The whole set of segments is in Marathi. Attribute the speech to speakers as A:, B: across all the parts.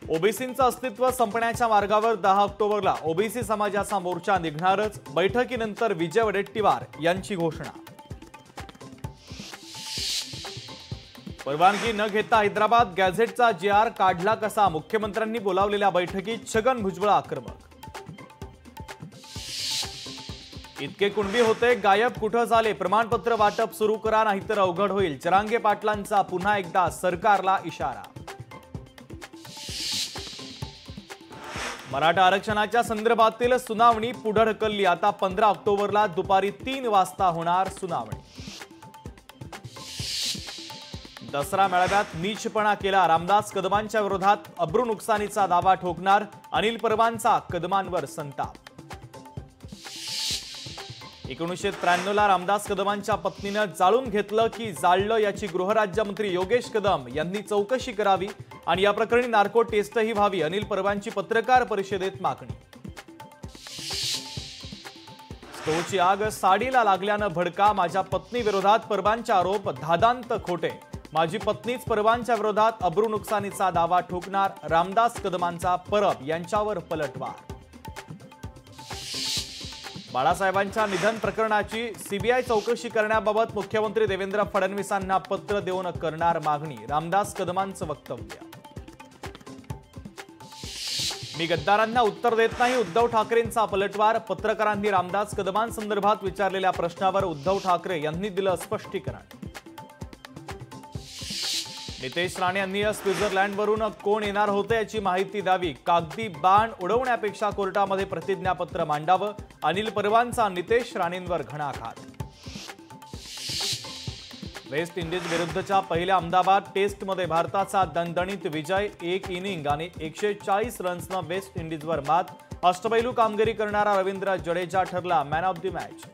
A: ओबीसींचं अस्तित्व संपण्याच्या मार्गावर 10 ऑक्टोबरला ओबीसी समाजाचा मोर्चा निघणारच। बैठकीनंतर विजय वडेट्टीवार यांची घोषणा। परवानगी न घेता हैदराबाद गॅझेटचा JR काढला कसा? मुख्यमंत्र्यांनी बोलावलेल्या बैठकीत छगन भुजबळ आक्रमक। इतके कुणबी होते गायब कुठं झाले? प्रमाणपत्र वाटप सुरू करा नाहीतर अवघड होईल। जरांगे पाटलांचा पुन्हा एकदा सरकारला इशारा। मराठा आरक्षणाच्या संदर्भातील सुनावणी पुढे ढकलली। आता 15 ऑक्टोबरला दुपारी 3 वाजता होणार सुनावणी। दसरा मेळाव्यात नीचपणा केला, रामदास कदमांच्या विरोधात अब्रू नुकसानीचा दावा ठोकणार अनिल परबांचा कदमांवर संताप। 1993 ला रामदास कदमांच्या पत्नीने जाळून घेतलं की जाळलं याची गृहराज्यमंत्री योगेश कदम यांनी चौकशी करावी आणि या प्रकरणी नार्को टेस्टही व्हावी। अनिल परबांची पत्रकार परिषदेत मागणी। स्टोची आग साडीला लागल्यानं भडका, माझ्या पत्नी विरोधात परबांचे आरोप धादांत खोटे। माझी पत्नीच परबांच्या विरोधात अब्रू नुकसानीचा दावा ठोकणार, रामदास कदमांचा परब यांच्यावर पलटवार। बाळासाहेबांच्या निधन प्रकरणाची सीबीआय चौकशी करण्याबाबत मुख्यमंत्री देवेंद्र फडणवीसांना पत्र देऊन करणार मागणी। रामदास कदमांचं वक्तव्य। मी गद्दारांना उत्तर देत नाही, उद्धव ठाकरेंचा पलटवार। पत्रकारांनी रामदास कदमांसंदर्भात विचारलेल्या प्रश्नावर उद्धव ठाकरे यांनी दिलं स्पष्टीकरण। नितेश राणे यांनी स्वित्झर्लंडवरून कोण येणार होते याची माहिती द्यावी। कागदी बाण उडवण्यापेक्षा कोर्टामध्ये प्रतिज्ञापत्र मांडावं। अनिल परबांचा नितेश राणेंवर घणाघात। वेस्ट इंडिज विरुद्धच्या पहिल्या अहमदाबाद टेस्टमध्ये भारताचा दणदणीत विजय। 1 इनिंग आणि 140 रन्सनं वेस्ट इंडिजवर मात। अष्टपैलू कामगिरी करणारा रवींद्र जडेजा ठरला मॅन ऑफ द मॅच।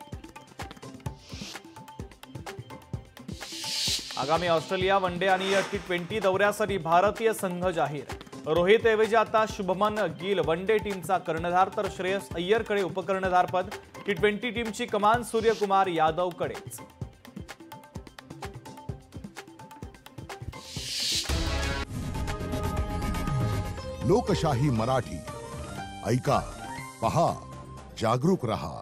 A: आगामी ऑस्ट्रेलिया वनडे आणि T20 दौऱ्यासाठी भारतीय संघ जाहीर। रोहित ऐवजी आता शुभमन गिल वनडे टीमचा कर्णधार, तर श्रेयस अय्यरकडे उपकर्णधारपद। T20 टीमची कमान सूर्यकुमार यादवकडेच।
B: लोकशाही मराठी ऐका, पहा, जागरूक रहा।